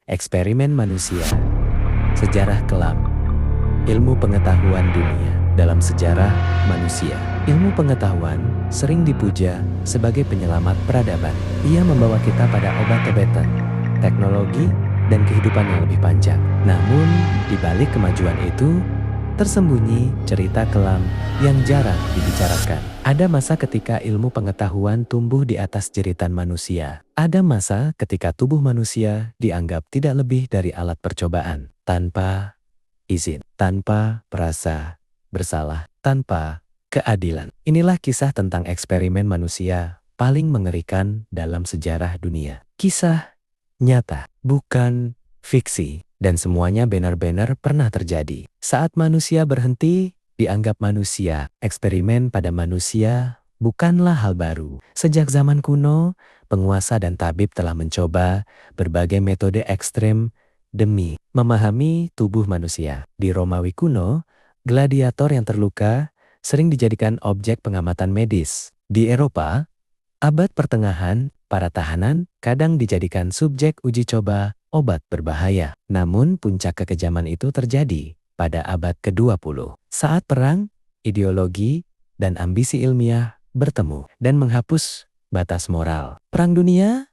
Eksperimen manusia. Sejarah kelam. Ilmu pengetahuan dunia. Dalam sejarah manusia, ilmu pengetahuan sering dipuja sebagai penyelamat peradaban. Ia membawa kita pada obat-obatan, teknologi, dan kehidupan yang lebih panjang. Namun, di balik kemajuan itu, tersembunyi cerita kelam yang jarang dibicarakan. Ada masa ketika ilmu pengetahuan tumbuh di atas jeritan manusia. Ada masa ketika tubuh manusia dianggap tidak lebih dari alat percobaan, tanpa izin, tanpa perasa bersalah, tanpa keadilan. Inilah kisah tentang eksperimen manusia paling mengerikan dalam sejarah dunia. Kisah nyata, bukan fiksi, dan semuanya benar-benar pernah terjadi. Saat manusia berhenti dianggap manusia, eksperimen pada manusia bukanlah hal baru. Sejak zaman kuno, penguasa dan tabib telah mencoba berbagai metode ekstrem demi memahami tubuh manusia. Di Romawi kuno, gladiator yang terluka sering dijadikan objek pengamatan medis. Di Eropa, abad pertengahan, para tahanan kadang dijadikan subjek uji coba obat berbahaya. Namun puncak kekejaman itu terjadi pada abad ke-20. Saat perang, ideologi, dan ambisi ilmiah bertemu dan menghapus batas moral. Perang dunia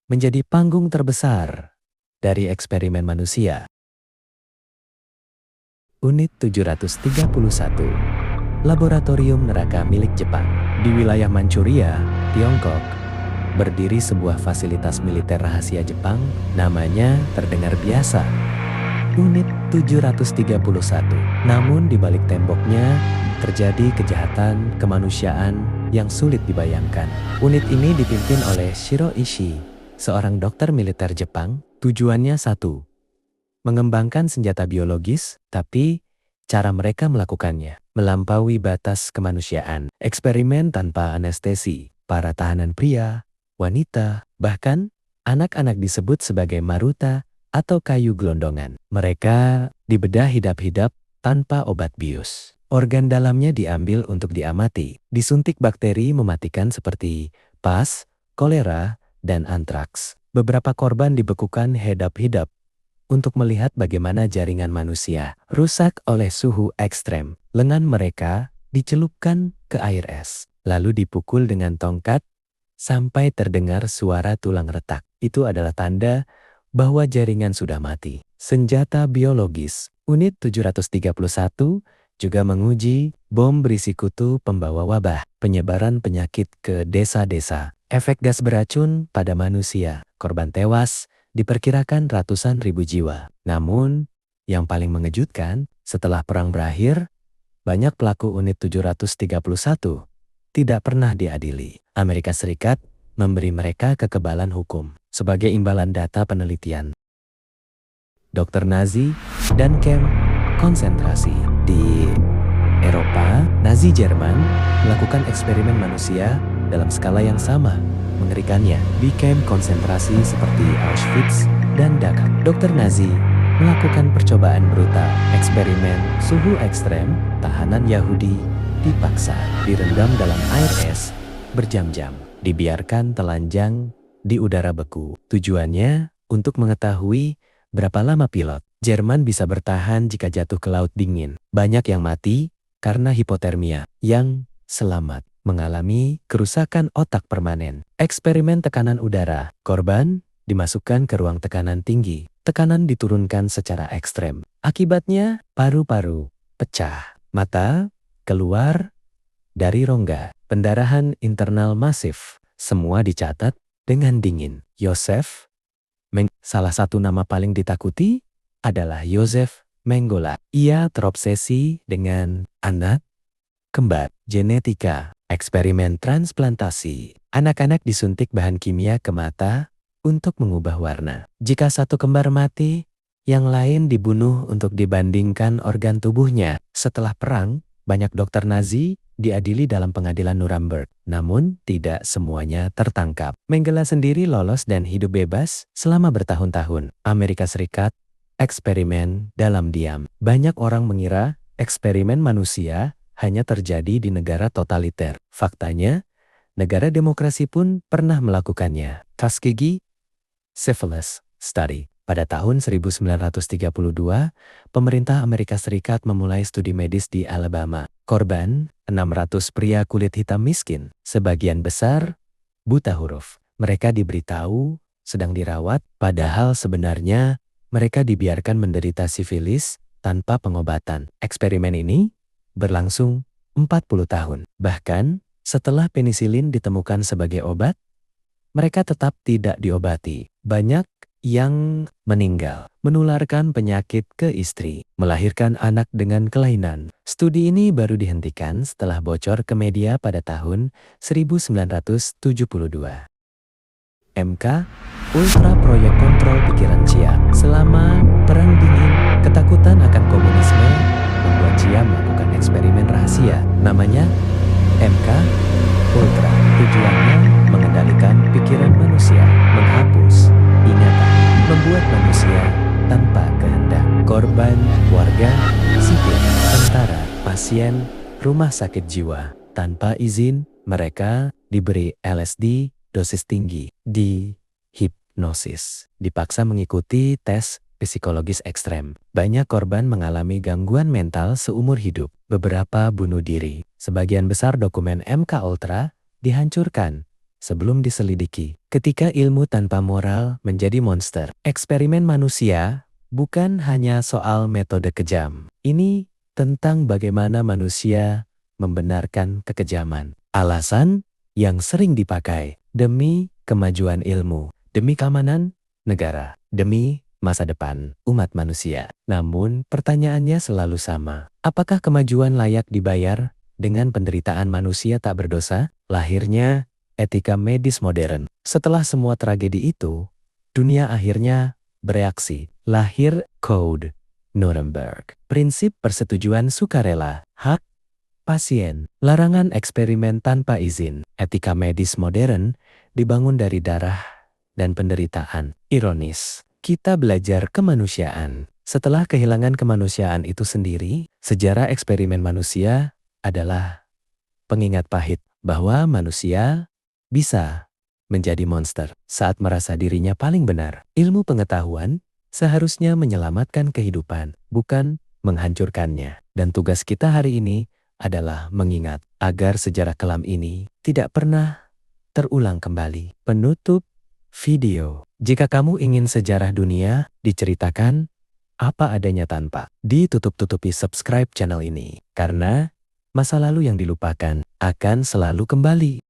menjadi panggung terbesar dari eksperimen manusia. Unit 731, Laboratorium Neraka milik Jepang. Di wilayah Manchuria, Tiongkok, berdiri sebuah fasilitas militer rahasia Jepang, namanya terdengar biasa. Unit 731. Namun di balik temboknya terjadi kejahatan kemanusiaan yang sulit dibayangkan. Unit ini dipimpin oleh Shiro Ishii, seorang dokter militer Jepang. Tujuannya satu, mengembangkan senjata biologis, tapi cara mereka melakukannya melampaui batas kemanusiaan. Eksperimen tanpa anestesi, para tahanan pria, wanita, bahkan anak-anak disebut sebagai maruta atau kayu gelondongan. Mereka dibedah hidap-hidap tanpa obat bius. Organ dalamnya diambil untuk diamati, disuntik bakteri mematikan seperti PAS, kolera, dan antraks. Beberapa korban dibekukan hidap-hidap untuk melihat bagaimana jaringan manusia rusak oleh suhu ekstrem. Lengan mereka dicelupkan ke air es, lalu dipukul dengan tongkat sampai terdengar suara tulang retak. Itu adalah tanda bahwa jaringan sudah mati. Senjata biologis. Unit 731 juga menguji bom berisi kutu pembawa wabah, penyebaran penyakit ke desa-desa, efek gas beracun pada manusia. Korban tewas diperkirakan ratusan ribu jiwa. Namun, yang paling mengejutkan, setelah perang berakhir, banyak pelaku unit 731 tidak pernah diadili. Amerika Serikat memberi mereka kekebalan hukum sebagai imbalan data penelitian. Dokter Nazi dan kamp konsentrasi. Di Eropa, Nazi Jerman melakukan eksperimen manusia dalam skala yang sama. Mengerikannya, di kamp konsentrasi seperti Auschwitz dan Dachau, dokter Nazi melakukan percobaan brutal. Eksperimen suhu ekstrem, tahanan Yahudi dipaksa direndam dalam air es berjam-jam, dibiarkan telanjang di udara beku. Tujuannya untuk mengetahui berapa lama pilot Jerman bisa bertahan jika jatuh ke laut dingin. Banyak yang mati karena hipotermia, yang selamat mengalami kerusakan otak permanen. Eksperimen tekanan udara. Korban dimasukkan ke ruang tekanan tinggi. Tekanan diturunkan secara ekstrem. Akibatnya, paru-paru pecah. Mata keluar dari rongga. Pendarahan internal masif. Semua dicatat dengan dingin. Joseph salah satu nama paling ditakuti adalah Joseph Mengele. Ia terobsesi dengan anak kembar. Genetika. Eksperimen transplantasi. Anak-anak disuntik bahan kimia ke mata untuk mengubah warna. Jika satu kembar mati, yang lain dibunuh untuk dibandingkan organ tubuhnya. Setelah perang, banyak dokter Nazi diadili dalam pengadilan Nuremberg. Namun, tidak semuanya tertangkap. Mengele sendiri lolos dan hidup bebas selama bertahun-tahun. Amerika Serikat, eksperimen dalam diam. Banyak orang mengira eksperimen manusia hanya terjadi di negara totaliter. Faktanya, negara demokrasi pun pernah melakukannya. Tuskegee Syphilis Study. Pada tahun 1932, pemerintah Amerika Serikat memulai studi medis di Alabama. Korban, 600 pria kulit hitam miskin, sebagian besar buta huruf. Mereka diberitahu sedang dirawat, padahal sebenarnya mereka dibiarkan menderita sifilis tanpa pengobatan. Eksperimen ini berlangsung 40 tahun. Bahkan, setelah penisilin ditemukan sebagai obat, mereka tetap tidak diobati. Banyak yang meninggal, menularkan penyakit ke istri, melahirkan anak dengan kelainan. Studi ini baru dihentikan setelah bocor ke media pada tahun 1972. MK Ultra Proyek Kontrol Pikiran Chia. Selama Perang Dingin, ketakutan akan komunisme membuat Chia melakukan eksperimen rahasia. Namanya MK Ultra. Tujuannya mengendalikan pikiran manusia, menghapus ingatan, membuat manusia tanpa kehendak. Korban, warga, sipil, tentara, pasien, rumah sakit jiwa. Tanpa izin, mereka diberi LSD dosis tinggi, dihipnosis, dipaksa mengikuti tes psikologis ekstrem. Banyak korban mengalami gangguan mental seumur hidup. Beberapa bunuh diri. Sebagian besar dokumen MK Ultra dihancurkan sebelum diselidiki. Ketika ilmu tanpa moral menjadi monster. Eksperimen manusia bukan hanya soal metode kejam. Ini tentang bagaimana manusia membenarkan kekejaman. Alasan yang sering dipakai demi kemajuan ilmu, demi keamanan negara, demi masa depan umat manusia. Namun pertanyaannya selalu sama. Apakah kemajuan layak dibayar dengan penderitaan manusia tak berdosa? Lahirnya etika medis modern. Setelah semua tragedi itu, dunia akhirnya bereaksi. Lahir Code Nuremberg. Prinsip persetujuan sukarela, hak pasien, larangan eksperimen tanpa izin. Etika medis modern dibangun dari darah dan penderitaan. Ironis, kita belajar kemanusiaan. Setelah kehilangan kemanusiaan itu sendiri, sejarah eksperimen manusia adalah pengingat pahit bahwa manusia bisa menjadi monster saat merasa dirinya paling benar. Ilmu pengetahuan seharusnya menyelamatkan kehidupan, bukan menghancurkannya. Dan tugas kita hari ini adalah mengingat agar sejarah kelam ini tidak pernah terulang kembali. Penutup video. Jika kamu ingin sejarah dunia diceritakan apa adanya tanpa ditutup-tutupi, subscribe channel ini. Karena masa lalu yang dilupakan akan selalu kembali.